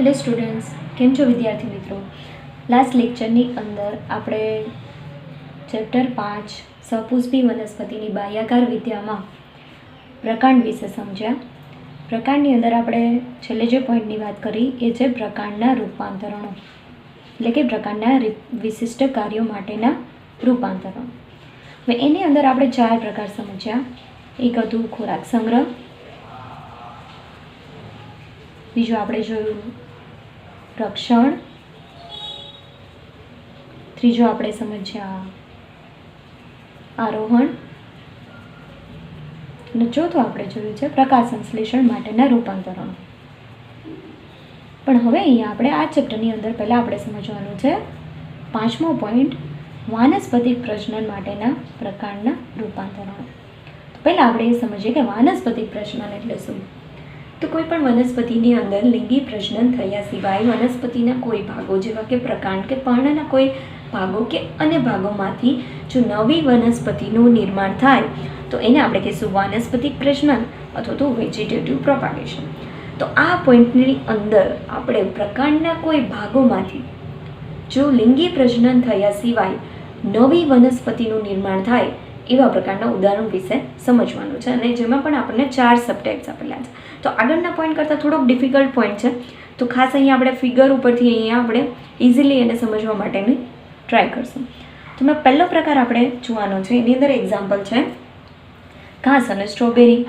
Hello students, કેમ છો વિદ્યાર્થી મિત્રો? લાસ્ટ લેક્ચરની અંદર આપણે ચેપ્ટર 5 સપુષ્પી વનસ્પતિની બાહ્યાકાર વિદ્યામાં પ્રકાંડ વિશે સમજ્યા. પ્રકાંડની અંદર આપણે છેલ્લે જે પોઈન્ટની વાત કરી એ છે પ્રકાંડના રૂપાંતરણો, એટલે કે પ્રકાંડના વિશિષ્ટ કાર્યો માટેના રૂપાંતરણો. હવે એની અંદર આપણે 4 પ્રકાર સમજ્યા. એક હતું ખોરાક સંગ્રહ, બીજું આપણે જોયું રક્ષણ, ત્રીજો આપણે સમજ્યા આરોહણ, અને ચોથું આપણે જોયું છે પ્રકાશ સંશ્લેષણ માટેના રૂપાંતરણો. પણ હવે અહીંયા આપણે આ ચેપ્ટરની અંદર પહેલાં આપણે સમજવાનું છે 5મો પોઈન્ટ, વાનસ્પતિક પ્રજનન માટેના પ્રકારના રૂપાંતરણો. તો પહેલાં આપણે એ સમજીએ કે વાનસ્પતિક પ્રજનન એટલે શું. તો કોઈ પણ વનસ્પતિની અંદર લિંગી પ્રજનન થયા સિવાય વનસ્પતિના કોઈ ભાગો જેવા કે પ્રકાંડ કે પર્ણના કોઈ ભાગો કે અન્ય ભાગોમાંથી જો નવી વનસ્પતિનું નિર્માણ થાય તો એને આપણે કહીશું વાનસ્પતિક પ્રજનન અથવા તો વેજીટેટિવ પ્રોપાગેશન. તો આ પોઈન્ટની અંદર આપણે પ્રકાંડના કોઈ ભાગોમાંથી જો લિંગી પ્રજનન થયા સિવાય નવી વનસ્પતિનું નિર્માણ થાય એવા પ્રકારના ઉદાહરણ વિશે સમજવાનું છે, અને જેમાં પણ આપણને 4 સબટાઇપ્સ આપેલા છે. તો આગળના પોઈન્ટ કરતાં થોડોક ડિફિકલ્ટ પોઈન્ટ છે, તો ખાસ અહીંયા આપણે ફિગર ઉપરથી અહીંયા આપણે ઇઝીલી એને સમજવા માટેની ટ્રાય કરશું. તો મેં પહેલો પ્રકાર આપણે જોવાનો છે, એની અંદર એક્ઝામ્પલ છે ઘાસ અને સ્ટ્રોબેરી.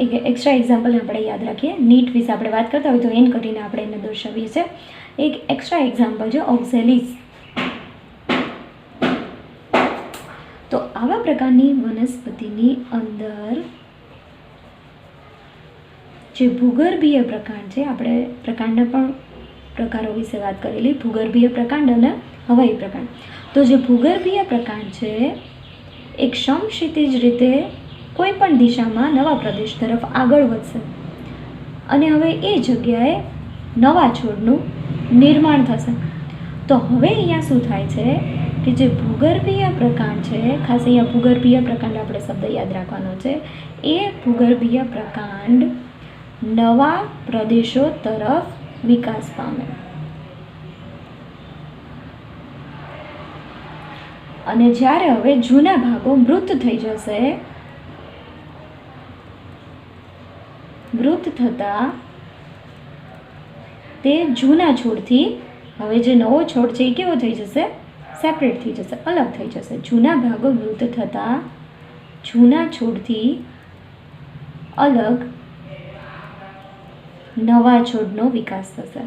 એક એક્સ્ટ્રા એક્ઝામ્પલ આપણે યાદ રાખીએ. નીટ વિશે આપણે વાત કરતા હોય તો એન કરીને આપણે એને દર્શાવીએ છીએ. એક એક્સ્ટ્રા એક્ઝામ્પલ છે ઓક્ઝેલિસ. તો આવા પ્રકારની વનસ્પતિની અંદર જે ભૂગર્ભીય પ્રકાંડ છે, આપણે પ્રકાંડના પણ પ્રકારો વિશે વાત કરેલી, ભૂગર્ભીય પ્રકાંડ અને હવાઈ પ્રકાંડ. તો જે ભૂગર્ભીય પ્રકાંડ છે એક સમક્ષિતિજ રીતે કોઈ પણ દિશામાં નવા પ્રદેશ તરફ આગળ વધશે અને હવે એ જગ્યાએ નવા છોડનું નિર્માણ થશે. તો હવે અહીંયા શું થાય છે કે જે ભૂગર્ભીય પ્રકાંડ છે, ખાસ અહીંયા ભૂગર્ભીય પ્રકાંડ આપણે શબ્દ યાદ રાખવાનો છે, એ ભૂગર્ભીય પ્રકાંડ નવા પ્રદેશો તરફ વિકાસ પામે અને જ્યારે હવે જૂના ભાગો મૃત થઈ જશે, મૃત થતાં તે જૂના છોડથી હવે જે નવો છોડ છે એ કેવો થઈ જશે? સેપરેટ થઈ જશે, અલગ થઈ જશે. જૂના ભાગો મૃત થતાં જૂના છોડથી અલગ નવા છોડનો વિકાસ થશે.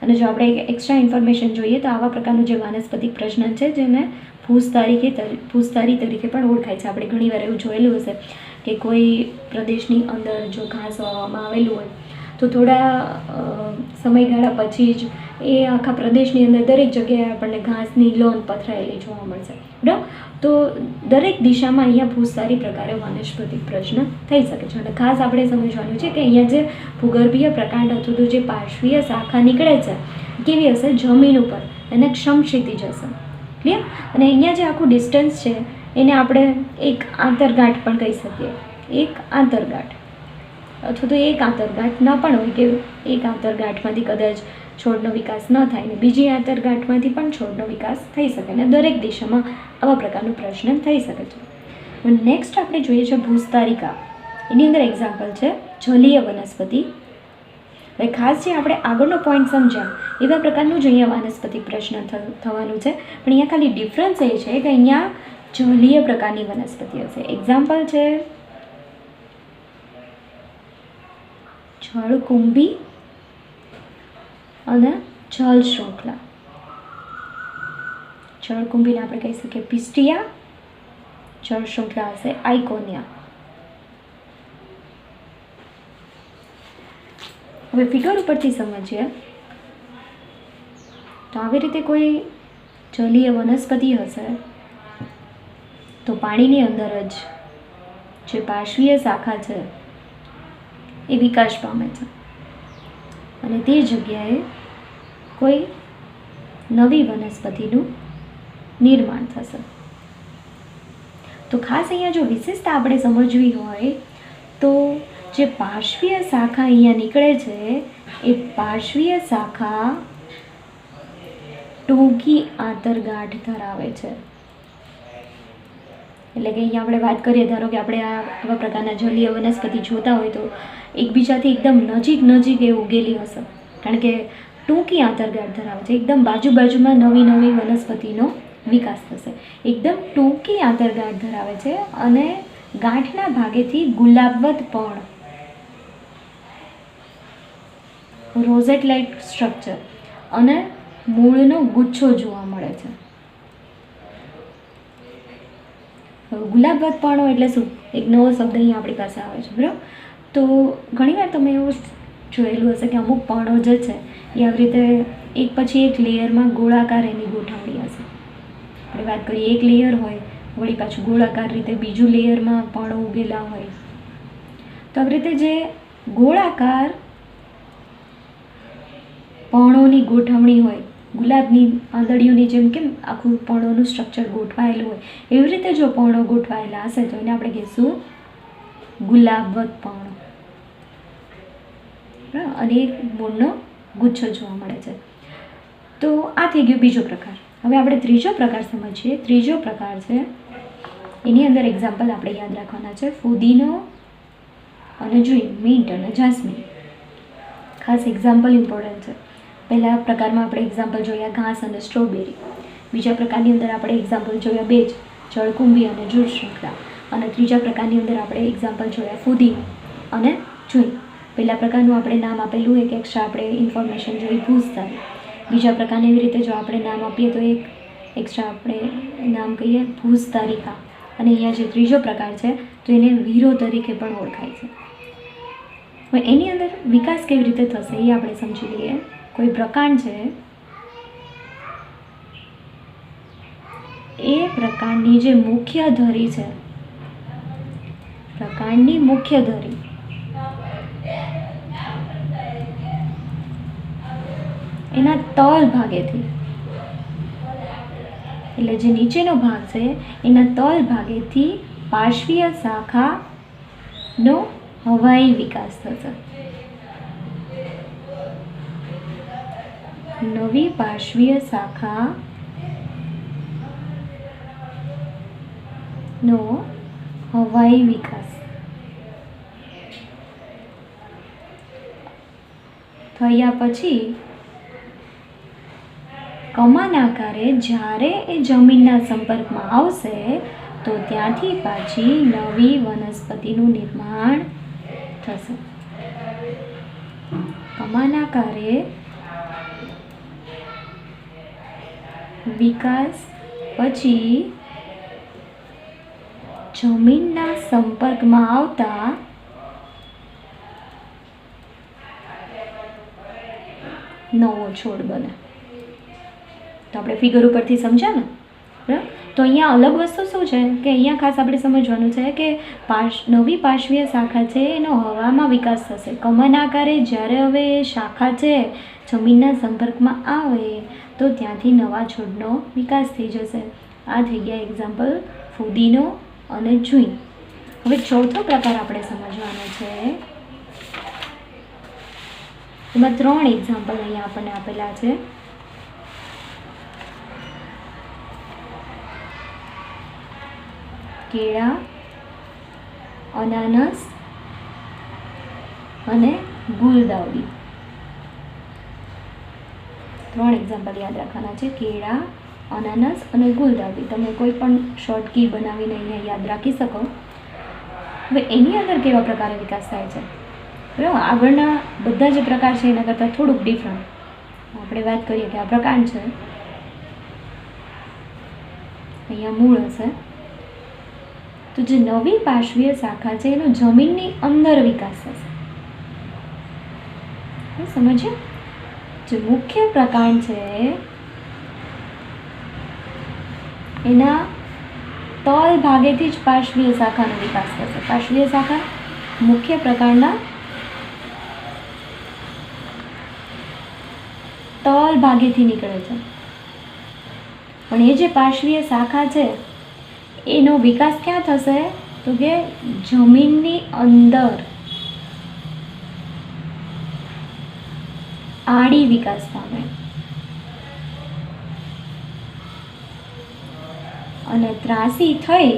અને જો આપણે એક એક્સ્ટ્રા ઇન્ફોર્મેશન જોઈએ તો આવા પ્રકારનું જે વાનસ્પતિક પ્રજનન છે જેને ભૂસ્તારી તરીકે પણ ઓળખાય છે. આપણે ઘણીવાર એવું જોયેલું હશે કે કોઈ પ્રદેશની અંદર જો ઘાસ વાવવામાં આવેલું હોય તો થોડા સમયગાળા પછી જ એ આખા પ્રદેશની અંદર દરેક જગ્યાએ આપણને ઘાસની લોન પથરાયેલી જોવા મળશે, બરાબર. તો દરેક દિશામાં અહીંયા ભૂસારી પ્રકારે વાનસ્પતિક પ્રજનન થઈ શકે છે. અને ખાસ આપણે સમજવાનું છે કે અહીંયા જે ભૂગર્ભીય પ્રકાંડ અથવા તો જે પાર્શ્વીય શાખા નીકળે છે કેવી હશે? જમીન ઉપર, એને ક્ષમક્ષિતિજ હશે. ક્લિયર? અને અહીંયા જે આખું ડિસ્ટન્સ છે એને આપણે એક આંતરગાંઠ પણ કહી શકીએ. એક આંતરગાંઠ અથવા તો એક આંતરગાંઠ ન પણ હોય કે એક આંતરગાંઠમાંથી કદાચ છોડનો વિકાસ ન થાય ને બીજી આંતરગાંઠમાંથી પણ છોડનો વિકાસ થઈ શકે, અને દરેક દિશામાં આવા પ્રકારનું પ્રજનન થઈ શકે છે. નેક્સ્ટ આપણે જોઈએ છે ભૂસ્તારિકા. એની અંદર એક્ઝામ્પલ છે જલીય વનસ્પતિ. હવે ખાસ જે આપણે આગળનો પોઈન્ટ સમજ્યા એવા પ્રકારનું જ અહીંયા વાનસ્પતિક પ્રજનન થવાનું છે, પણ અહીંયા ખાલી ડિફરન્સ એ છે કે અહીંયા જલીય પ્રકારની વનસ્પતિ હશે. એક્ઝામ્પલ છે જળકુંભી અને જળ શૃંખલા. જળકુંભીને આપણે કહી શકીએ પિસ્ટિયા, જળ શૃંખલા હશે આઇકોનિયા. હવે ફિગર ઉપરથી સમજીએ તો આવી રીતે કોઈ જલીય વનસ્પતિ હશે તો પાણીની અંદર જ જે પાર્શ્વીય શાખા છે એ વિકાસ પામે છે અને તે જગ્યાએ કોઈ નવી વનસ્પતિનું નિર્માણ થશે. તો ખાસ અહીંયા જો વિશેષતા આપણે સમજવી હોય તો જે પાર્શ્વીય શાખા અહીંયા નીકળે છે એ પાર્શ્વીય શાખા ટૂંકી આંતરગાંઠ ધરાવે છે. એટલે કે અહીંયા આપણે વાત કરીએ, ધારો કે આપણે આવા પ્રકારના જલીય વનસ્પતિ જોતા હોય તો એકબીજાથી એકદમ નજીક એ ઉગેલી હશે, કારણ કે ટૂંકી આંતરગાંઠ ધરાવે છે. એકદમ બાજુમાં નવી વનસ્પતિનો વિકાસ થશે. એકદમ ટૂંકી આંતરગાંઠ ધરાવે છે અને ગાંઠના ભાગેથી ગુલાબવત પણ રોઝેટ લાઇક સ્ટ્રક્ચર અને મૂળનો ગુચ્છો જોવા મળે છે. ગુલાબવત પર્ણો એટલે શું? એક નવો શબ્દ અહીંયા આપણી પાસે આવે છે, બરાબર. તો ઘણીવાર તમે એવું જોયેલું હશે કે અમુક પર્ણો જે છે એ આવી રીતે એક પછી એક લેયરમાં ગોળાકાર એની ગોઠવણી હશે. આપણે વાત કરીએ, એક લેયર હોય વળી પાછું ગોળાકાર રીતે બીજું લેયરમાં પર્ણો ઉગેલા હોય. તો આવી રીતે જે ગોળાકાર પર્ણોની ગોઠવણી હોય, ગુલાબની આંદડીઓની જેમ કેમ આખું પર્ણોનું સ્ટ્રક્ચર ગોઠવાયેલું હોય, એવી રીતે જો પર્ણો ગોઠવાયેલા હશે તો એને આપણે કહીશું ગુલાબવત પર્ણો. અને એક મૂળનો ગુચ્છો જોવા મળે છે. તો આ થઈ ગયો બીજો પ્રકાર. હવે આપણે ત્રીજો પ્રકાર સમજીએ. ત્રીજો પ્રકાર છે, એની અંદર એક્ઝામ્પલ આપણે યાદ રાખવાના છે, ફુદીનો અને જુઈ, મિન્ટ અને જાસ્મીન. ખાસ એક્ઝામ્પલ ઇમ્પોર્ટન્ટ છે. પહેલા પ્રકારમાં આપણે એક્ઝામ્પલ જોયા ઘાસ અને સ્ટ્રોબેરી. બીજા પ્રકારની અંદર આપણે એક્ઝામ્પલ જોયા બેજ, જળકુંભી અને જૂટ શૃંખલા. અને ત્રીજા પ્રકારની અંદર આપણે એક્ઝામ્પલ જોયા ફુદીનો અને જુઈ. પહેલા પ્રકારનું આપણે નામ આપેલું, એક એક્સ્ટ્રા આપણે ઇન્ફોર્મેશન જોઈ ભૂસતારી. બીજા પ્રકારની એવી રીતે જો આપણે નામ આપીએ તો એક એક્સ્ટ્રા આપણે નામ કહીએ ભૂસતારિકા. અને અહીંયા જે ત્રીજો પ્રકાર છે તો એને વીરો તરીકે પણ ઓળખાય છે. હવે એની અંદર વિકાસ કેવી રીતે થશે એ આપણે સમજી લઈએ. કોઈ પ્રકાંડ છે, એ પ્રકાંડની જે મુખ્ય ધરી છે, પ્રકાંડની મુખ્ય ધરી એના તળ ભાગેથી, એટલે જે નીચેનો ભાગ છે એના તળ ભાગેથી પાર્શ્વીય શાખાનો હવાઈ વિકાસ થશે. નવી પાર્શ્વીય શાખાનો હવાઈ વિકાસ થયા પછી કમાન આકારે જ્યારે એ જમીનના સંપર્કમાં આવશે તો ત્યાંથી પાછી નવી વનસ્પતિનું નિર્માણ થશે. કમાન આકારે વિકાસ પછી જમીનના સંપર્કમાં આવતા નવો છોડ બને. તો આપણે ફિગર ઉપરથી સમજ્યા ને, બરાબર. તો અહીંયા અલગ વસ્તુ શું છે કે અહીંયા ખાસ આપણે સમજવાનું છે કે નવી પાર્શ્વીય શાખા છે એનો હવામાં વિકાસ થશે. કમાન આકારે જ્યારે હવે શાખા છે જમીનના સંપર્કમાં આવે તો ત્યાંથી નવા છોડનો વિકાસ થઈ જશે. આ થઈ ગયા એક્ઝામ્પલ ફુદીનો અને જુઈ. હવે ચોથો પ્રકાર આપણે સમજવાનો છે. એમાં 3 એક્ઝામ્પલ અહીંયા આપણને આપેલા છે. કેળા, અનાનસ અને ગુલદાઉદી. 3 એક્ઝામ્પલ યાદ રાખવાના છે. કેળા, અનાનસ અને ગુલદાઉદી. તમે કોઈ પણ શોર્ટ કી બનાવીને અહીંયા યાદ રાખી શકો. હવે એની અંદર કેવા પ્રકારે વિકાસ થાય છે, બરાબર. આગળના બધા જે પ્રકાર છે એના કરતાં થોડુંક ડિફરન્ટ આપણે વાત કરીએ કે આ પ્રકાર છે, અહીંયા મૂળ હશે. તો જે નવી પાર્શ્વીય શાખા છે એનો જમીનની અંદર વિકાસ થશે. સમજ્યા? જે મુખ્ય પ્રકાર છે એના તલ ભાગેથી જ પાર્શ્વીય શાખાનો વિકાસ થશે. પાર્શ્વીય શાખા મુખ્ય પ્રકારના તલ ભાગેથી નીકળે છે, પણ એ જે પાર્શ્વીય શાખા છે એનો વિકાસ ક્યાં થશે? તો કે જમીનની અંદર આડી વિકાસ પામે અને ત્રાંસી થઈ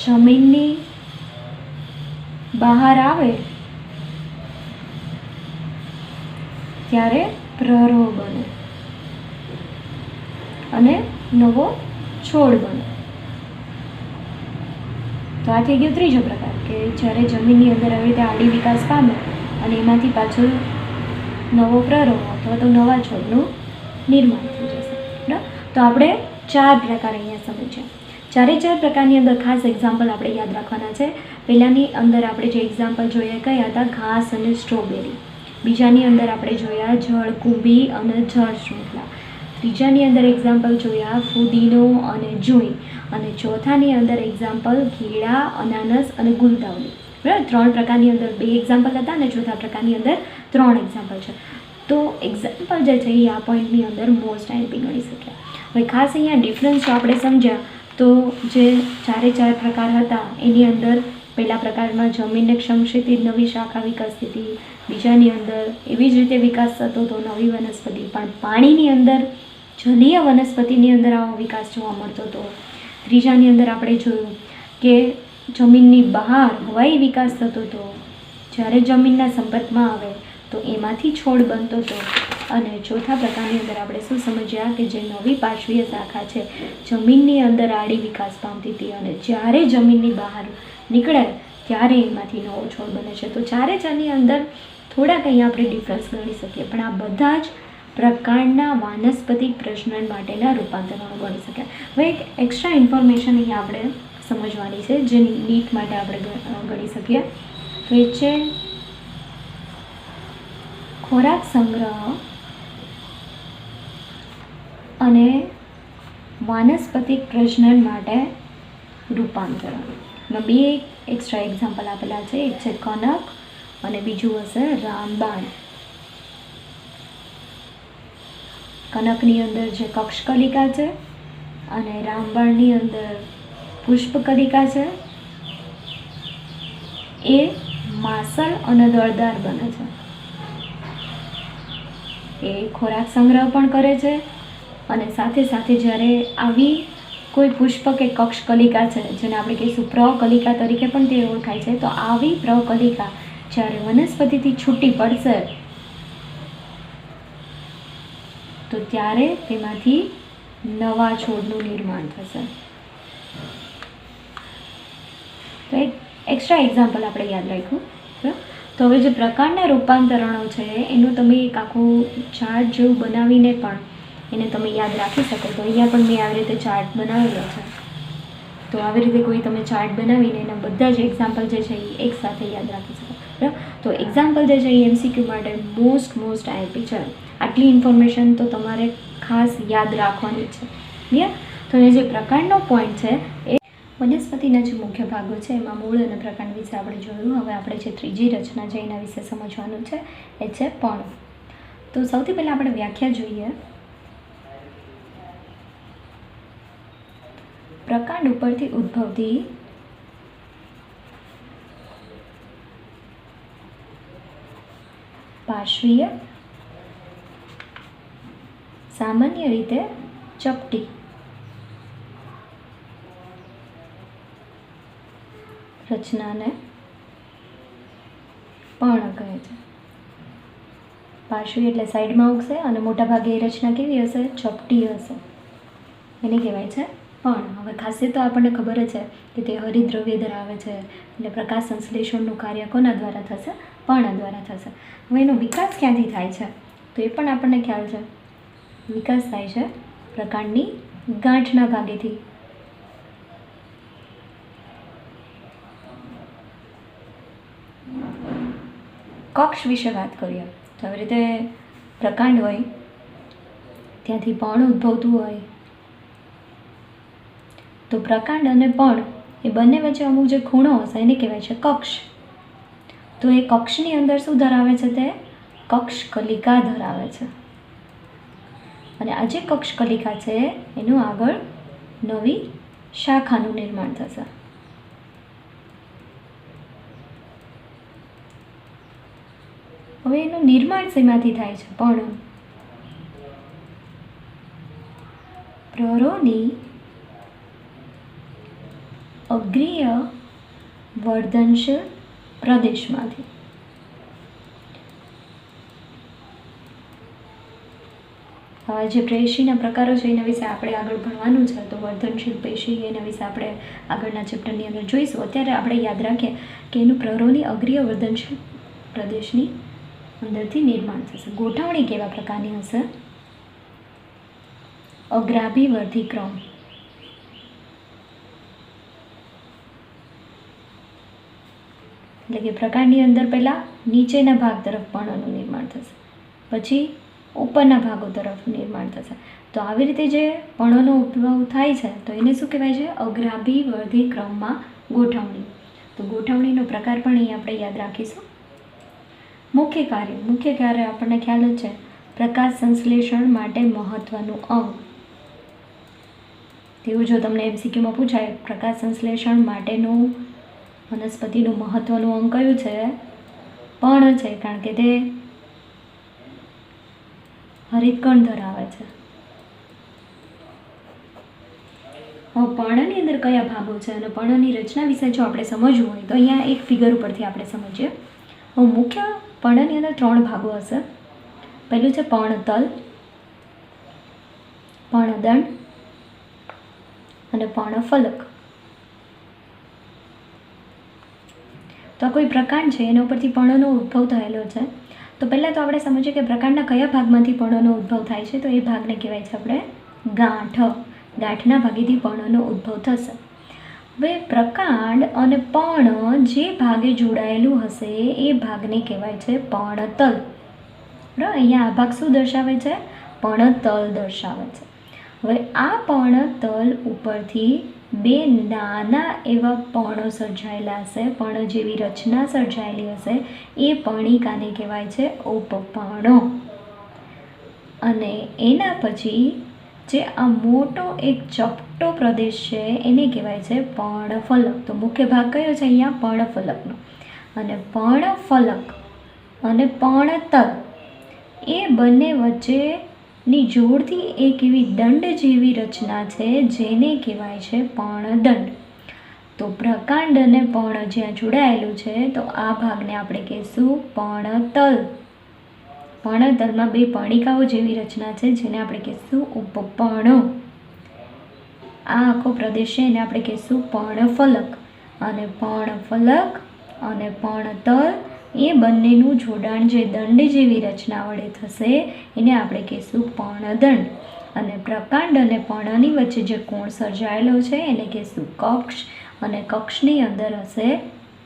જમીનની બહાર આવે ત્યારે પ્રરોહ બને અને નવો છોડ બને. તો આ થઈ ગયો ત્રીજો પ્રકાર કે જ્યારે જમીનની અંદર આવી રીતે આડી વિકાસ પામે અને એમાંથી પાછો નવો પ્રરોહ અથવા તો નવા છોડનું નિર્માણ થઈ જશે. બરાબર, તો આપણે 4 પ્રકાર અહીંયા સમજ્યા. ચારે 4 પ્રકારની અંદર ખાસ એક્ઝામ્પલ આપણે યાદ રાખવાના છે. પહેલાંની અંદર આપણે જે એક્ઝામ્પલ જોયા કયા હતા? ઘાસ અને સ્ટ્રોબેરી. બીજાની અંદર આપણે જોયા જળકુંભી અને જળ શૃંખલા. ત્રીજાની અંદર એક્ઝામ્પલ જોયા ફુદીનો અને જુઈ. અને ચોથાની અંદર એક્ઝામ્પલ કેળા, અનાનસ અને ગુલદાવરી. બરાબર, 3 પ્રકારની અંદર 2 એક્ઝામ્પલ હતા અને ચોથા પ્રકારની અંદર 3 એક્ઝામ્પલ છે. તો એક્ઝામ્પલ જે છે એ આ પોઈન્ટની અંદર મોસ્ટ આઈએમપી ગણી શક્યા. હવે ખાસ અહીંયા ડિફરન્સ જો આપણે સમજ્યા તો જે 4 પ્રકાર હતા એની અંદર પહેલા પ્રકારમાં જમીનને ક્ષમક્ષેતિજ નવી શાખા વિકસતી હતી. બીજાની અંદર એવી જ રીતે વિકાસ થતો હતો નવી વનસ્પતિ, પણ પાણીની અંદર જલીય વનસ્પતિની અંદર આવો વિકાસ જોવા મળતો હતો. ત્રીજાની અંદર આપણે જોયું કે જમીનની બહાર હવાઈ વિકાસ થતો હતો. જ્યારે જમીનના સંપર્કમાં આવે તો એમાંથી છોડ બનતો હતો. અને ચોથા પ્રકારની અંદર આપણે શું સમજ્યા કે જે નવી પાર્શ્વીય શાખા છે જમીનની અંદર આડી વિકાસ પામતી હતી અને જ્યારે જમીનની બહાર નીકળે ત્યારે એમાંથી નવો છોડ બને છે. તો 4ની અંદર થોડાક અહીંયા આપણે ડિફરન્સ ગણી શકીએ, પણ આ બધા જ પ્રકારના વાનસ્પતિક પ્રજનન માટેના રૂપાંતરણો ગણી શકાય. હવે એક એક્સ્ટ્રા ઇન્ફોર્મેશન અહીંયા આપણે સમજવાની છે જે નીટ માટે આપણે ગણી શકીએ. તો એ છે ખોરાક સંગ્રહ અને વાનસ્પતિક પ્રજનન માટે રૂપાંતરણ. એમાં 2 એક્સ્ટ્રા એક્ઝામ્પલ આપેલા છે. એક છે કનક અને બીજું હશે રામબાણ. કનકની અંદર જે કક્ષકલિકા છે અને રામબાણની અંદર પુષ્પકલિકા છે એ માસલ અને દળદાર બને છે. એ ખોરાક સંગ્રહ પણ કરે છે અને સાથે સાથે જ્યારે આવી કોઈ પુષ્પ કે કક્ષકલિકા છે જેને આપણે કહીશું પ્રકલિકા તરીકે પણ તે ઓળખાય છે, તો આવી પ્રકલિકા જ્યારે વનસ્પતિથી છૂટી પડશે તો ત્યારે તેમાંથી નવા છોડનું નિર્માણ થશે. તો એક એક્સ્ટ્રા એક્ઝામ્પલ આપણે યાદ રાખ્યું. તો હવે જે પ્રકારના રૂપાંતરણો છે એનું તમે એક આખું ચાર્ટ જેવું બનાવીને પણ એને તમે યાદ રાખી શકો. તો અહીંયા પણ મેં આવી રીતે ચાર્ટ બનાવેલો છે. તો આવી રીતે કોઈ તમે ચાર્ટ બનાવીને એના બધા જ એક્ઝામ્પલ જે છે એ એકસાથે યાદ રાખી શકો. બરાબર, તો એક્ઝામ્પલ જે છે એ એમસીક્યુ માટે મોસ્ટ આઈએમપી છે. આટલી ઇન્ફોર્મેશન તો તમારે ખાસ યાદ રાખવાની છે. ક્લિયર? તો એ જે પ્રકારનો પોઈન્ટ છે એ વનસ્પતિના જે મુખ્ય ભાગો છે એમાં મૂળ અને પ્રકાંડ વિશે આપણે જોયું. હવે આપણે જે ત્રીજી રચના છે એના વિશે સમજવાનું છે એ છે પર્ણ. તો સૌથી પહેલાં આપણે વ્યાખ્યા જોઈએ. પ્રકાંડ ઉપરથી ઉદ્ભવતી પાર્શ્વીય સામાન્ય રીતે ચપટી રચનાને પર્ણ કહે છે. પાર્શ્વી એટલે સાઈડમાં ઉગશે અને મોટાભાગે એ રચના કેવી હશે? ચપટી હશે. એને કહેવાય છે પર્ણ. હવે ખાસિયત તો આપણને ખબર જ છે કે તે હરિદ્રવ્ય ધરાવે છે એટલે પ્રકાશ સંશ્લેષણનું કાર્ય કોના દ્વારા થશે? પર્ણ દ્વારા થશે. હવે એનો વિકાસ ક્યાંથી થાય છે તો એ પણ આપણને ખ્યાલ છે. વિકાસ થાય છે પ્રકાંડની ગાંઠના ભાગેથી. કક્ષ વિશે વાત કરીએ તો આવી રીતે પ્રકાંડ હોય ત્યાંથી પર્ણ ઉદ્ભવતું હોય તો પ્રકાંડ અને પર્ણ એ બંને વચ્ચે અમુક જે ખૂણો હશે એને કહેવાય છે કક્ષ. તો એ કક્ષની અંદર શું ધરાવે છે? તે કક્ષકલિકા ધરાવે છે. અને આ જે કક્ષકલિકા છે એનું આગળ નવી શાખાનું નિર્માણ થશે. હવે એનું નિર્માણ શેમાંથી થાય છે? પ્રરોની અગ્રીય વર્ધનશીલ પ્રદેશમાંથી. જે પેશીના પ્રકારો છે એના વિશે આપણે આગળ ભણવાનું છે, તો વર્ધનશીલ પેશી એના વિશે આપણે આગળના ચેપ્ટરની અંદર જોઈશું. અત્યારે આપણે યાદ રાખીએ કે એનું પ્રરોની અગ્રીય વર્ધનશીલ પ્રદેશની અંદરથી નિર્માણ થશે. ગોઠવણી કેવા પ્રકારની હશે? અગ્રાભિવર્ધી ક્રમ. એટલે કે પ્રકારની અંદર પહેલાં નીચેના ભાગ તરફ પર્ણનું નિર્માણ થશે, પછી ઉપરના ભાગો તરફ નિર્માણ થશે. તો આવી રીતે જે પર્ણનો ઉદ્ભવ થાય છે તો એને શું કહેવાય છે? અગ્રાભિવર્ધી ક્રમમાં ગોઠવણી. તો ગોઠવણીનો પ્રકાર પણ અહીં આપણે યાદ રાખીશું. મુખ્ય કાર્ય આપણને ખ્યાલ જ છે, પ્રકાશ સંશ્લેષણ માટે મહત્વનું અંગ. તેવું જો તમને MCQમાં પૂછાય, પ્રકાશ સંશ્લેષણ માટેનું વનસ્પતિનું મહત્વનું અંગ કયું છે? પર્ણ છે, કારણ કે તે હરિતકણ ધરાવે છે. હવે પર્ણની અંદર કયા ભાગો છે અને પર્ણની રચના વિશે જો આપણે સમજવું હોય તો અહીંયા એક ફિગર ઉપરથી આપણે સમજીએ. હવે મુખ્ય પર્ણની અંદર 3 ભાગો હશે. પહેલું છે પર્ણતલ, પર્ણદંડ અને પર્ણફલક. તો આ કોઈ પ્રકાંડ છે, એના ઉપરથી પર્ણનો ઉદ્ભવ થયેલો છે. તો પહેલાં તો આપણે સમજીએ કે પ્રકાંડના કયા ભાગમાંથી પર્ણનો ઉદ્ભવ થાય છે. તો એ ભાગને કહેવાય છે આપણે ગાંઠ. ગાંઠના ભાગેથી પર્ણનો ઉદ્ભવ થશે. હવે પ્રકાંડ અને પર્ણ જે ભાગે જોડાયેલું હશે એ ભાગને કહેવાય છે પર્ણતલ. બરાબર, અહીંયા આ ભાગ શું દર્શાવે છે? પર્ણતલ દર્શાવે છે. હવે આ પર્ણતલ ઉપરથી 2 નાના એવા પર્ણો સર્જાયેલા હશે, પર્ણ જેવી રચના સર્જાયેલી હશે, એ પર્ણિકાને કહેવાય છે ઉપપર્ણો. અને એના પછી જે આ મોટો એક ચપટો પ્રદેશ છે એને કહેવાય છે પર્ણફલક. તો મુખ્ય ભાગ કયો છે અહીંયા? પર્ણફલકનો. અને પર્ણફલક અને પર્ણતલ એ બંને વચ્ચેની જોડતી એક એવી દંડ જેવી રચના છે જેને કહેવાય છે પર્ણદંડ. તો પ્રકાંડ અને પર્ણ જ્યાં જોડાયેલું છે તો આ ભાગને આપણે કહીશું પર્ણતલ. પર્ણતલમાં 2 પર્ણિકાઓ જેવી રચના છે જેને આપણે કહીશું ઉપપર્ણો. આ આખો પ્રદેશ છે એને આપણે કહીશું પર્ણફલક. અને પર્ણફલક અને પર્ણતલ એ બંનેનું જોડાણ જે દંડ જેવી રચના વડે થશે એને આપણે કહીશું પર્ણદંડ. અને પ્રકાંડ અને પર્ણની વચ્ચે જે કોણ સર્જાયેલો છે એને કહીશું કક્ષ. અને કક્ષની અંદર હશે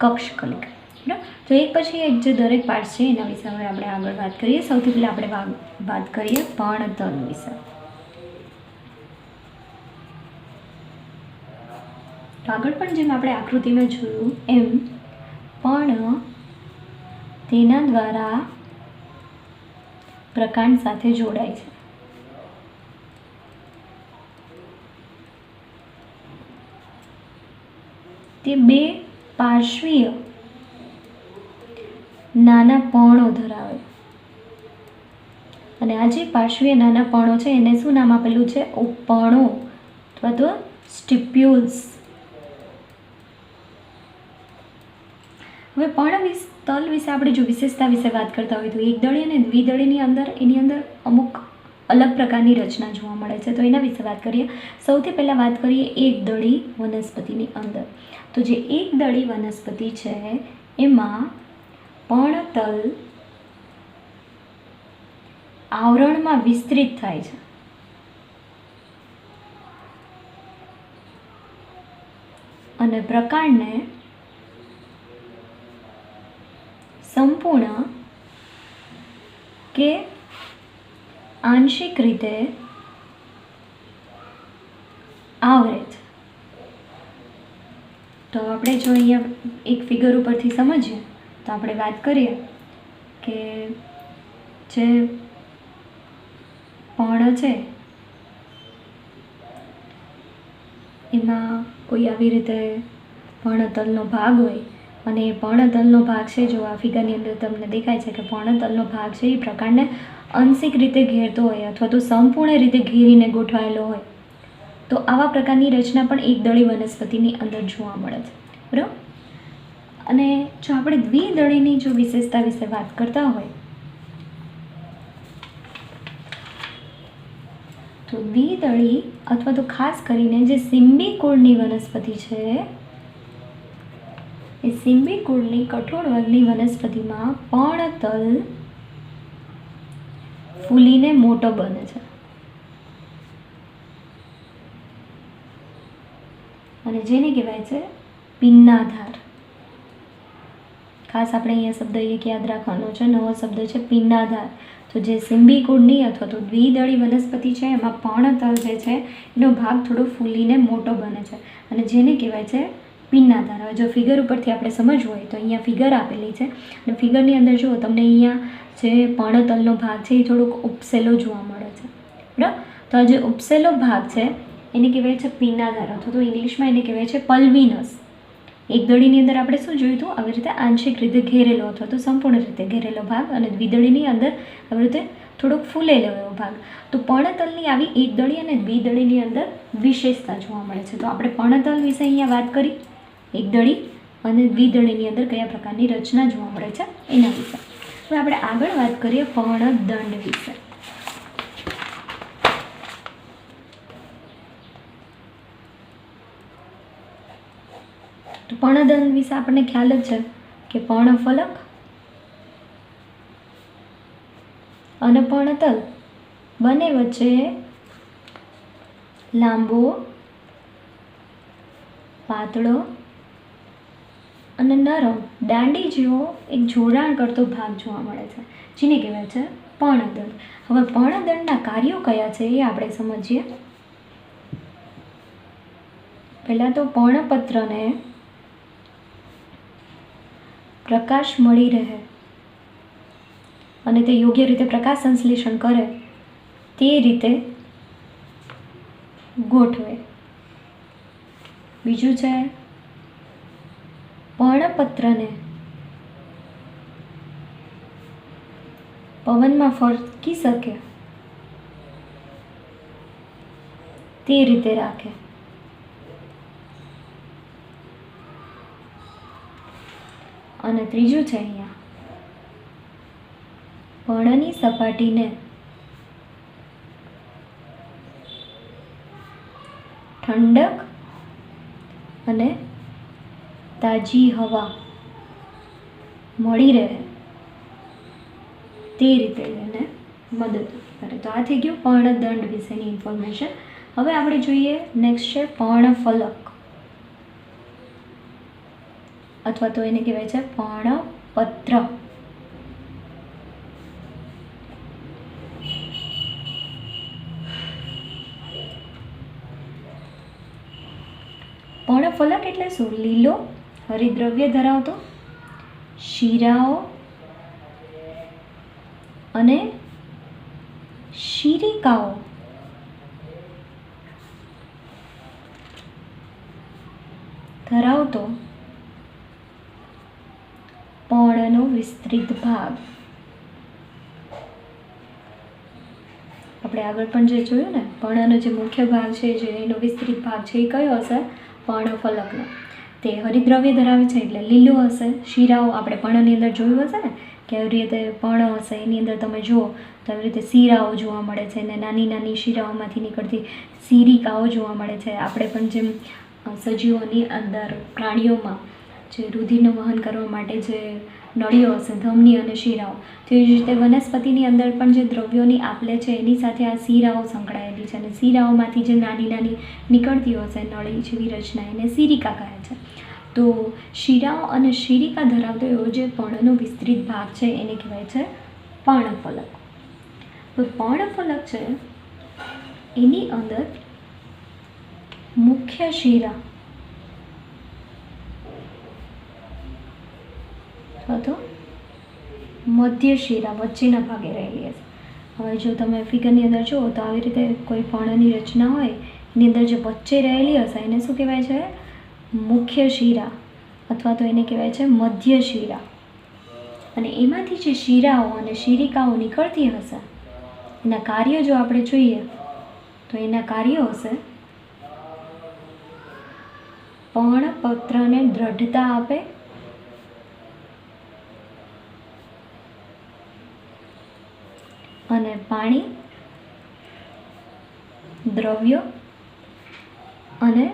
કક્ષકલિકા. બરાબર, તો એક પછી એક જે દરેક પાર્ટ છે એના વિશે હવે આપણે આગળ વાત કરીએ. સૌથી પહેલાં આપણે વાત કરીએ પર્ણતલ વિશે. તો આગળ પણ જેમ આપણે આકૃતિમાં જોયું એમ પર્ણ તેના દ્વારા પ્રકાંડ સાથે જોડાય છે. તે 2 પાર્શ્વીય નાના પર્ણો ધરાવે. અને આ જે પાર્શ્વીય નાના પર્ણો છે એને શું નામ આપેલું છે? ઉપપર્ણો અથવા તો સ્ટિપ્યુલ્સ. હવે પર્ણતલ વિશે આપણે જો વિશેષતા વિશે વાત કરતા હોય તો એકદળી અને દ્વિદળીની અંદર એની અંદર અમુક અલગ પ્રકારની રચના જોવા મળે છે. તો એના વિશે વાત કરીએ. સૌથી પહેલાં વાત કરીએ એકદળી વનસ્પતિની અંદર. તો જે એકદળી વનસ્પતિ છે એમાં પર્ણતલ આવરણમાં વિસ્તૃત થાય છે. અને પ્રકાંડને સંપૂર્ણ કે આંશિક રીતે આવરે છે. તો આપણે જો અહીંયા એક ફિગર ઉપરથી સમજીએ તો આપણે વાત કરીએ કે જે પર્ણ છે એમાં કોઈ આવી રીતે પર્ણતલનો ભાગ હોય અને એ પર્ણતલનો ભાગ છે, જો આ ફિગરની અંદર તમને દેખાય છે કે પર્ણતલનો ભાગ છે એ પ્રકાંડને આંશિક રીતે ઘેરતો હોય અથવા તો સંપૂર્ણ રીતે ઘેરીને ગોઠવાયેલો હોય, તો આવા પ્રકારની રચના પણ એકદળી વનસ્પતિની અંદર જોવા મળે છે, બરાબર. અને જો આપણે દ્વિદળીની જો વિશેષતા વિશે વાત કરતા હોય તો દ્વિદળી અથવા તો ખાસ કરીને જે સિમ્બી કુળની વનસ્પતિ છે, એ સિમ્બી કુળની કઠોળ વર્ગની વનસ્પતિમાં પર્ણતલ ફૂલીને મોટો બને છે અને જેને કહેવાય છે પિન્નાધાર. ખાસ આપણે અહીંયા શબ્દ એક યાદ રાખવાનો છે, નવો શબ્દ છે પિન્નાધાર. તો જે સિમ્બી કુળની અથવા તો દ્વિદળી વનસ્પતિ છે એમાં પર્ણતલ જે છે એનો ભાગ થોડો ફૂલીને મોટો બને છે અને જેને કહેવાય છે પિન્નાધાર. હવે જો ફિગર ઉપરથી આપણે સમજવું હોય તો અહીંયા ફિગર આપેલી છે અને ફિગરની અંદર જુઓ તમને અહીંયા જે પર્ણતલનો ભાગ છે એ થોડોક ઉપસેલો જોવા મળે છે, બરાબર. તો આ જે ઉપસેલો ભાગ છે એને કહેવાય છે પિન્નાધાર અથવા તો ઇંગ્લિશમાં એને કહેવાય છે પલ્વિનસ. એક દળીની અંદર આપણે શું જોયું હતું, આવી રીતે આંશિક રીતે ઘેરેલો અથવા તો સંપૂર્ણ રીતે ઘેરેલો ભાગ અને દ્વિદળીની અંદર આવી રીતે થોડોક ફૂલેલો એવો ભાગ. તો પર્ણતલની આવી એક દળી અને દ્વિદળીની અંદર વિશેષતા જોવા મળે છે. તો આપણે પર્ણતલ વિશે અહીંયા વાત કરી, એક દળી અને દ્વિદળીની અંદર કયા પ્રકારની રચના જોવા મળે છે એના વિશે. હવે આપણે આગળ વાત કરીએ પર્ણદંડ વિશે. તો પર્ણદંડ વિશે આપણને ખ્યાલ જ છે કે પર્ણફલક અને પર્ણતલ બંને વચ્ચે લાંબો, પાતળો અને નરમ દાંડી જેવો એક જોડાણ કરતો ભાગ જોવા મળે છે, જેને કહેવાય છે પર્ણદંડ. હવે પર્ણદંડના કાર્યો કયા છે એ આપણે સમજીએ. પહેલાં તો પર્ણપત્રને પ્રકાશ મળી રહે અને તે યોગ્ય રીતે પ્રકાશ સંશ્લેષણ કરે તે રીતે ગોઠવે. બીજું છે પર્ણપત્રને પવનમાં ફરકી શકે તે રીતે રાખે. અને ત્રીજું છે અહીંયા પર્ણની સપાટીને ઠંડક અને તાજી હવા મળી રહે તે રીતે એને મદદ કરે. તો આ થઈ ગયું પર્ણદંડ વિશેની ઇન્ફોર્મેશન. હવે આપણે જોઈએ નેક્સ્ટ છે પર્ણફલક અથવા તો એને કહેવાય છે પર્ણપત્ર. પર્ણફલક એટલે શું? લીલો હરિદ્રવ્ય ધરાવતો શીરાઓ અને શિરિકાઓ ધરાવતો પર્ણનો વિસ્તૃત ભાગ. આપણે આગળ પણ જે જોયું ને, પર્ણનો જે મુખ્ય ભાગ છે, જે એનો વિસ્તૃત ભાગ છે, એ કયો હશે? પર્ણફલકનો. તે હરિદ્રવ્ય ધરાવે છે એટલે લીલો હશે. શીરાઓ આપણે પર્ણની અંદર જોયું હશે ને કે આવી રીતે પર્ણ હશે, એની અંદર તમે જુઓ તો આવી રીતે શીરાઓ જોવા મળે છે અને નાની નાની શીરાઓમાંથી નીકળતી શિરિકાઓ જોવા મળે છે. આપણે પણ જેમ સજીવોની અંદર પ્રાણીઓમાં જે રુધિરનું વહન કરવા માટે જે નળીઓ હશે, ધમની અને શીરાઓ, તેવી જ રીતે વનસ્પતિની અંદર પણ જે દ્રવ્યોની આપલે છે એની સાથે આ શીરાઓ સંકળાયેલી છે અને શીરાઓમાંથી જે નાની નાની નીકળતી હશે નળી જેવી રચના એને શિરિકા કહે છે. તો શીરાઓ અને શિરિકા ધરાવતો એવો જે પર્ણનો વિસ્તૃત ભાગ છે એને કહેવાય છે પર્ણફલક. તો પર્ણફલક છે એની અંદર મુખ્ય શીરા અથવા તો મધ્ય શીરા વચ્ચેના ભાગે રહેલી હશે. હવે જો તમે ફિગરની અંદર જુઓ તો આવી રીતે કોઈ પર્ણની રચના હોય એની અંદર જે વચ્ચે રહેલી હશે એને શું કહેવાય છે? મુખ્ય શિરા, અથવા તો એને કહેવાય છે મધ્ય શિરા. અને એમાંથી જે શિરાઓ અને શિરિકાઓ નીકળતી હશે એના કાર્ય જો આપણે જોઈએ તો એના કાર્યો હશે પર્ણપત્રને દ્રઢતા આપે, અને પાણી, દ્રવ્યો અને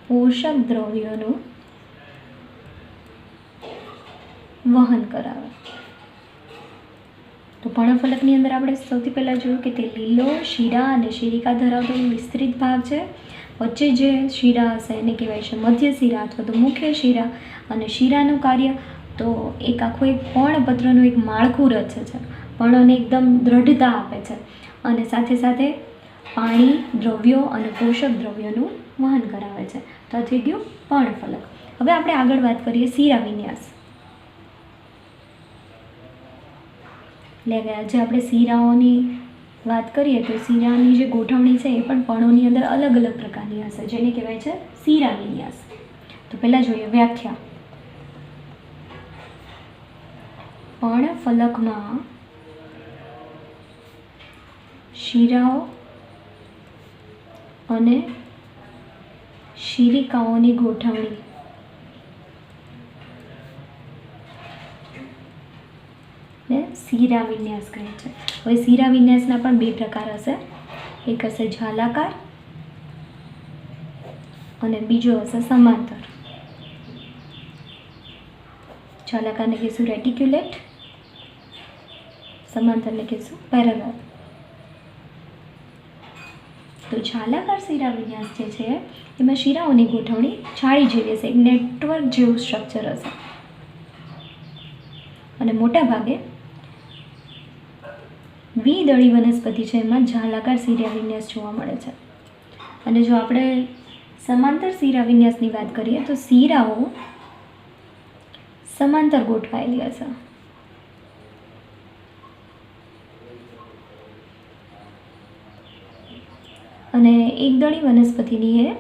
પોષક દ્રવ્યોનું વહન કરાવે. તો પર્ણફલકની અંદર આપણે સૌથી પહેલાં જોયું કે તે લીલો શિરા અને શિરિકા ધરાવતો વિસ્તૃત ભાગ છે. વચ્ચે જે શિરા હશે એને કહેવાય છે મધ્ય શિરા અથવા તો મુખ્ય શિરા. અને શિરાનું કાર્ય તો એક આખું એક પર્ણપત્રનું એક માળખું રચે છે, પર્ણને એકદમ દ્રઢતા આપે છે, અને સાથે સાથે પાણી, દ્રવ્યો અને પોષક દ્રવ્યોનું વહન કરાવે છે. તો આ થઈ ગયું પર્ણફલક. હવે આપણે આગળ વાત કરીએ શિરા વિન્યાસ. એટલે આજે આપણે શિરાઓની વાત કરીએ તો શિરાની જે ગોઠવણી છે એ પણ પર્ણોની અંદર અલગ અલગ પ્રકારની હશે, જેને કહેવાય છે શિરા વિન્યાસ. તો પહેલાં જોઈએ વ્યાખ્યા. પર્ણફલકમાં શિરાઓ અને શિરિકાઓની ગોઠવણી શિરા વિન્યાસ કહે છે. હવે શિરા વિન્યાસના પણ બે પ્રકાર હશે. એક હશે ઝાલાકાર અને બીજો હશે સમાંતર. ઝાલાકારને કહીશું રેટિક્યુલેટ, સમાંતરને કહીશું પેરેલલ. તો ઝાલાકાર શિરા વિન્યાસ જે છે એમાં શિરાઓની ગોઠવણી જાળી જેવી હશે, એક નેટવર્ક જેવું સ્ટ્રક્ચર હશે, અને મોટા ભાગે દ્વિદળી વનસ્પતિ છે એમાં ઝાલાકાર શિરા વિન્યાસ જોવા મળે છે. અને જો આપણે સમાંતર શિરા વિન્યાસની વાત કરીએ તો શિરાઓ સમાંતર ગોઠવાયેલી હશે. અને એકદળી વનસ્પતિની એ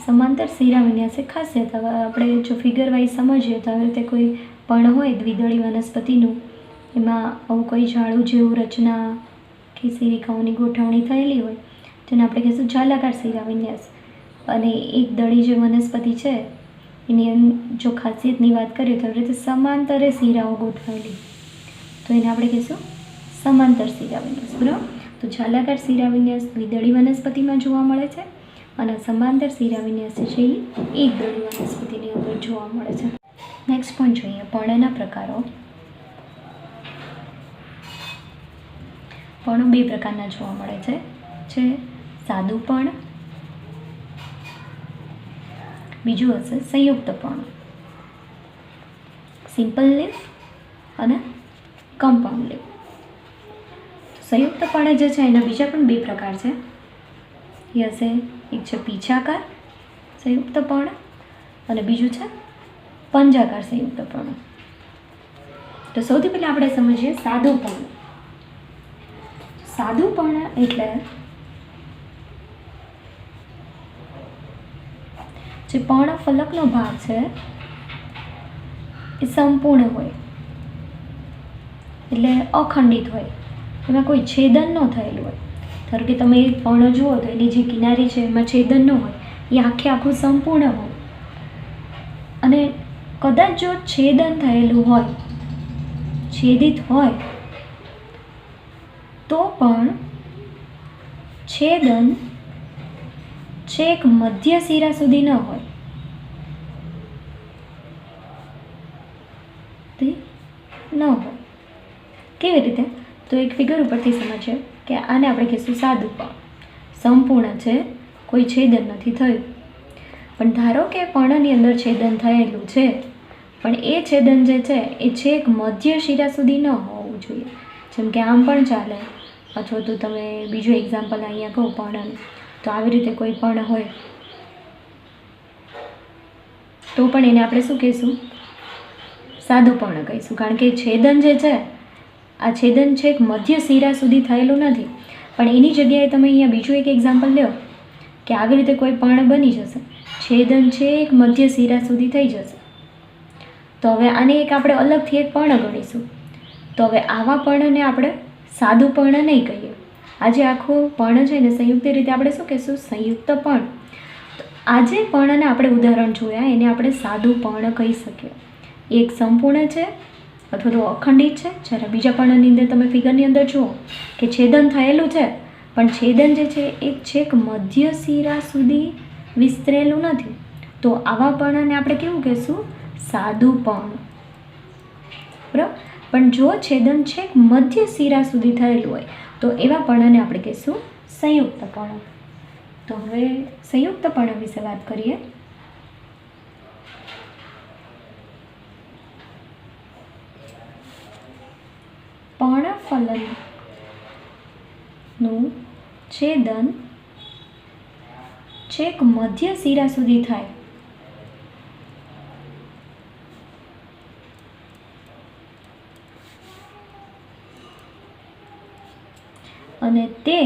સમાંતર શિરા વિન્યાસ એ ખાસિયત. હવે આપણે જો ફિગર વાઇઝ સમજીએ તો આવી રીતે કોઈ પર્ણ હોય દ્વિદળી વનસ્પતિનું, એમાં આવું કોઈ ઝાડું જેવું રચના કે શિરિકાઓની ગોઠવણી થયેલી હોય જેને આપણે કહીશું ઝાલાકાર શિરા વિન્યાસ. અને એક દળી જે વનસ્પતિ છે એની જો ખાસિયતની વાત કરીએ તો આવી રીતે સમાંતરે શિરાઓ ગોઠવાયેલી, તો એને આપણે કહીશું સમાંતર શિરા વિન્યાસ. બરાબર. તો ઝાલાકાર શિરા વિન્યાસ દ્વિદળી વનસ્પતિમાં જોવા મળે છે, અને સમાંતર શિરા વિન્યાસ છે એ એક દળી વનસ્પતિની અંદર જોવા મળે છે. નેક્સ્ટ પોઈન્ટ જોઈએ પર્ણના પ્રકારો. પર્ણો બે પ્રકારના જોવા મળે છે સાદું પર્ણ, બીજું હશે સંયુક્ત પર્ણ, સિમ્પલ લીફ અને કમ્પાઉન્ડ લીફ. સંયુક્ત પર્ણ જે છે એના બીજા પણ બે પ્રકાર છે. એ હશે એક છે પીછાકાર સંયુક્ત પર્ણ અને બીજું છે પંજાકાર સંયુક્ત પર્ણ. તો સૌથી પહેલાં આપણે સમજીએ સાદું પર્ણ. સાદું પર્ણ એટલે જે પર્ણફલકનો ભાગ છે એ સંપૂર્ણ હોય, એટલે અખંડિત હોય, એમાં કોઈ છેદન ન થયેલું હોય. ધારો કે તમે એક પર્ણ જુઓ તો એની જે કિનારી છે એમાં છેદન ન હોય, એ આખે આખું સંપૂર્ણ હોય. અને કદાચ જો છેદન થયેલું હોય, છેદિત હોય, તો પણ છેદન છેક મધ્ય શિરા સુધી ન હોય. તે ન હોય. કેવી રીતે? તો એક ફિગર ઉપરથી સમજીએ કે આને આપણે કહીશું સાદું પર્ણ. સંપૂર્ણ છે, કોઈ છેદન નથી થયું. પણ ધારો કે પર્ણની અંદર છેદન થયેલું છે, પણ એ છેદન જે છે એ છેક મધ્ય શિરા સુધી ન હોવું જોઈએ. જેમ કે આમ પણ ચાલે, અથવા તો તમે બીજું એક્ઝામ્પલ અહીંયા કહો પર્ણનું, તો આવી રીતે કોઈ પર્ણ હોય તો પણ એને આપણે શું કહીશું? સાદું પર્ણ કહીશું. કારણ કે છેદન જે છે આ છેદન છેક મધ્ય શિરા સુધી થયેલું નથી. પણ એની જગ્યાએ તમે અહીંયા બીજું એક એક્ઝામ્પલ લો કે આવી રીતે કોઈ પર્ણ બની જશે, છેદન છેક મધ્ય શિરા સુધી થઈ જશે. તો હવે આને એક આપણે અલગથી એક પર્ણ ગણીશું. તો હવે આવા પર્ણને આપણે સાદું પર્ણ નહીં કહીએ. આજે આખું પર્ણ છે ને સંયુક્ત રીતે આપણે શું કહીશું? સંયુક્ત પર્ણ. તો આજે પર્ણને આપણે ઉદાહરણ જોયા, એને આપણે સાદું પર્ણ કહી શકીએ. એક સંપૂર્ણ છે અથવા તો અખંડિત છે. જ્યારે બીજા પર્ણની અંદર તમે ફિગરની અંદર જુઓ કે છેદન થયેલું છે, પણ છેદન જે છે એ છેક મધ્ય શિરા સુધી વિસ્તરેલું નથી. તો આવા પર્ણને આપણે કેવું કહીશું? સાદું પર્ણ. બરાબર. પણ જો છેદન છેક મધ્ય શિરા સુધી થયેલું હોય તો એવા પર્ણને આપણે કહીશું સંયુક્ત પર્ણ. તો હવે સંયુક્ત પર્ણ વિશે વાત કરીએ. પર્ણફલનનું છેદન છેક મધ્ય શિરા સુધી થાય અને તે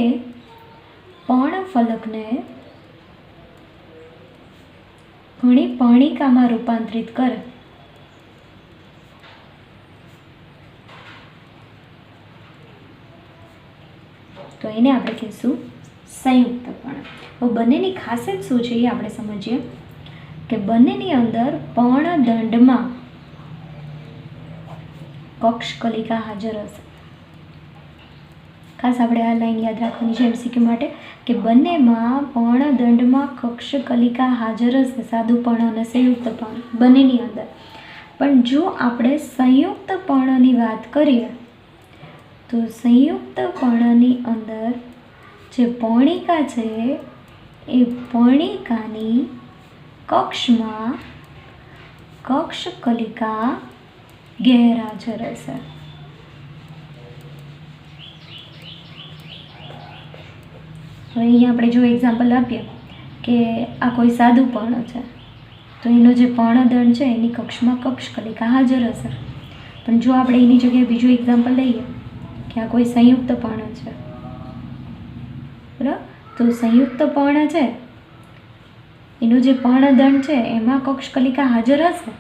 પર્ણફલકને ઘણી પર્ણિકામાં રૂપાંતરિત કરે. તો એને આપણે કહીશું સંયુક્ત પર્ણ. હવે બંનેની ખાસિયત શું છે એ આપણે સમજીએ કે બંનેની અંદર પર્ણદંડમાં કક્ષકલિકા હાજર હશે. ખાસ આપણે આ લાઈન યાદ રાખવાની છે MCQ માટે કે બંનેમાં પર્ણદંડમાં કક્ષકલિકા હાજર હશે, સાદું પર્ણ અને સંયુક્ત પર્ણ બંનેની અંદર. પણ જો આપણે સંયુક્ત પર્ણની વાત કરીએ તો સંયુક્ત પર્ણની અંદર જે પર્ણિકા છે એ પર્ણિકાની કક્ષમાં કક્ષકલિકા ગેરહાજર હશે. હવે અહીંયા આપણે જો એક્ઝામ્પલ આપીએ કે આ કોઈ સાદું પર્ણ છે તો એનો જે પર્ણદંડ છે એની કક્ષમાં કક્ષકલિકા હાજર હશે. પણ જો આપણે એની જગ્યાએ બીજું એક્ઝામ્પલ લઈએ કે આ કોઈ સંયુક્ત પર્ણ છે, બરાબર, તો સંયુક્ત પર્ણ છે એનું જે પર્ણદંડ છે એમાં કક્ષકલિકા હાજર હશે,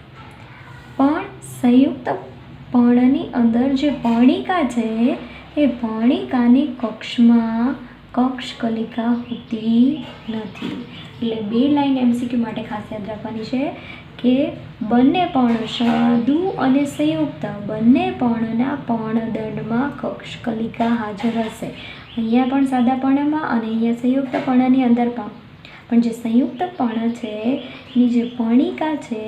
પણ સંયુક્ત પર્ણની અંદર જે પર્ણિકા છે એ પર્ણિકાની કક્ષમાં કક્ષકલિકા હોતી નથી. એટલે બે લાઈન MCQ માટે ખાસ યાદ રાખવાની છે કે બંને પર્ણ સાદું અને સંયુક્ત બંને પર્ણના પર્ણદંડમાં કક્ષકલિકા હાજર હશે. અહીંયા પણ સાદા પર્ણમાં અને અહીંયા સંયુક્ત પર્ણની અંદર પણ જે સંયુક્ત પર્ણ છે એની જે પર્ણિકા છે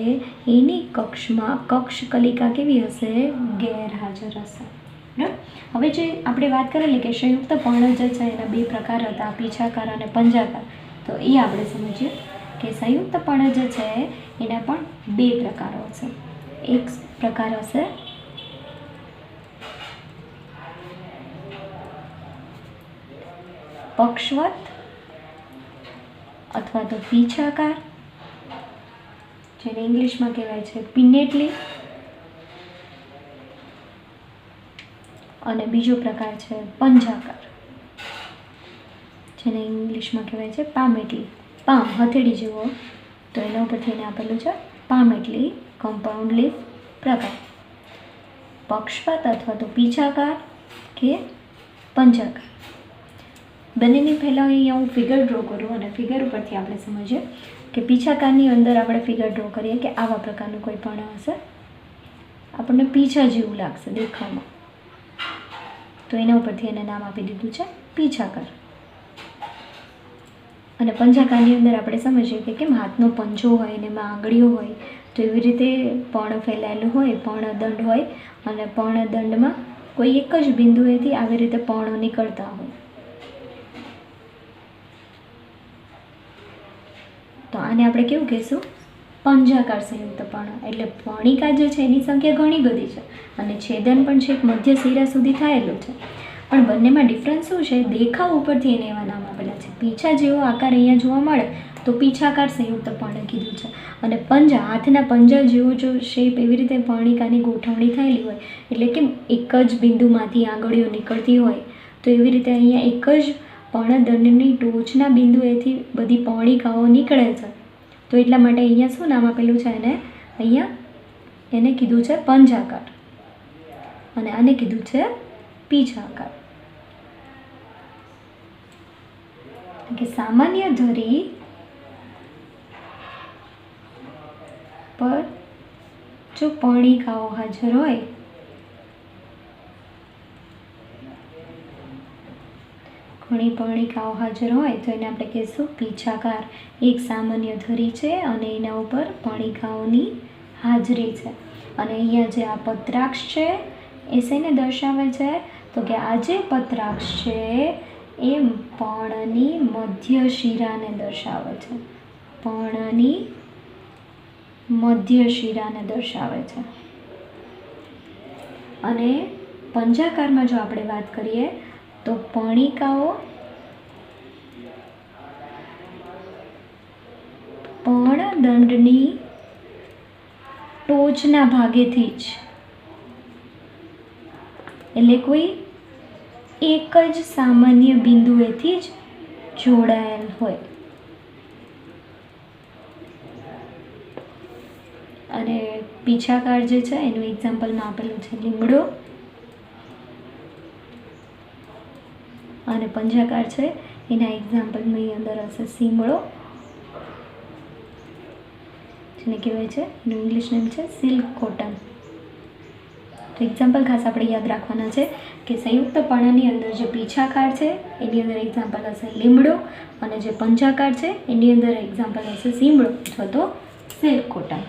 એની કક્ષમાં કક્ષકલિકા કેવી હશે? ગેરહાજર હશે. હવે જે આપણે વાત કરેલી કે સંયુક્ત પર્ણ જે છે એના બે પ્રકાર હતા, પીછાકાર અને પંજાકાર. તો એ આપણે સમજીએ કે સંયુક્ત પર્ણ જે છે એના પણ બે પ્રકારો હશે. એક પ્રકાર હશે પક્ષવત અથવા તો પીછાકાર, જેને ઇંગ્લિશમાં કહેવાય છે પિનેટલી, અને બીજો પ્રકાર છે પંજાકાર, જેને ઇંગ્લિશમાં કહેવાય છે પામેટલી. પામ હથેળી જેવો, તો એના ઉપરથી એને આપેલું છે પામેટલી કમ્પાઉન્ડ લીફ પ્રકાર. પક્ષપાત અથવા તો પીછાકાર કે પંજાકાર. બંનેની પહેલાં અહીંયા હું ફિગર ડ્રો કરું અને ફિગર ઉપરથી આપણે સમજીએ કે પીછાકારની અંદર આપણે ફિગર ડ્રો કરીએ કે આવા પ્રકારનું કોઈ પણ હશે, આપણને પીછા જેવું લાગશે દેખાવમાં, તો એના ઉપરથી એને નામ આપી દીધું છે પીછાકાર. અને પંજાકારની અંદર આપણે સમજીએ કે કેમ હાથનો પંજો હોય અને એમાં આંગળીઓ હોય, તો એવી રીતે પર્ણ ફેલાયેલું હોય, પર્ણદંડ હોય અને પર્ણદંડમાં કોઈ એક જ બિંદુએથી આવી રીતે પર્ણો નીકળતા હોય. તો આને આપણે કેવું કહીશું? પંજાકાર સંયુક્ત પર્ણ. એટલે પર્ણિકા જે છે એની સંખ્યા ઘણી બધી છે અને છેદન પણ છેક મધ્ય શિરા સુધી થયેલું છે, પણ બંનેમાં ડિફરન્સ શું છે? દેખાવ ઉપરથી એને એવા નામ આપેલા છે. પીછા જેવો આકાર અહીંયા જોવા મળે તો પીછાકાર સંયુક્ત પર્ણ કીધું છે, અને પંજા હાથના પંજા જેવો જો શેપ એવી રીતે પર્ણિકાની ગોઠવણી થયેલી હોય, એટલે કે એક જ બિંદુમાંથી આંગળીઓ નીકળતી હોય તો એવી રીતે અહીંયા એક જ પર્ણદંડની ટોચના બિંદુએથી બધી પર્ણિકાઓ નીકળે છે. તો એટલા માટે અહીંયા શું નામ આપેલું છે અહીંયા એને કીધું છે પંજાકાર અને આને કીધું છે પીછાકાર. કે સામાન્ય ધરી પર જો પર્ણિકાઓ હાજર હોય ઘણી પર્ણિકાઓ હાજર હોય તો એને આપણે કહીશું પીછાકાર. એક સામાન્ય ધરી છે અને એના ઉપર પર્ણિકાઓની હાજરી છે. અને અહીંયા જે આ પત્રાક્ષ છે એ શેને દર્શાવે છે? તો કે આ જે પત્રાક્ષ છે એ પર્ણની મધ્ય શિરાને દર્શાવે છે. પર્ણની મધ્ય શિરાને દર્શાવે છે. અને પંજાકારમાં જો આપણે વાત કરીએ તો પર્ણિકાઓ પર્ણદંડની ટોચના ભાગેથી જ એટલે કોઈ એક જ સામાન્ય બિંદુએથી જ જોડાયેલ હોય. અને પીછાકાર જે છે એનું એક્ઝામ્પલમાં આપેલું છે લીમડો અને પંજાકાર છે એના એક્ઝામ્પલની અંદર હશે સીમળો, જેને કહેવાય છે એનું ઇંગ્લિશ નેમ છે સિલ્ક કોટન. તો એક્ઝામ્પલ ખાસ આપણે યાદ રાખવાના છે કે સંયુક્ત પર્ણની અંદર જે પીછાકાર છે એની અંદર એક્ઝામ્પલ હશે લીમડો અને જે પંજાકાર છે એની અંદર એક્ઝામ્પલ હશે સીમળો અથવા તો સિલ્ક કોટન.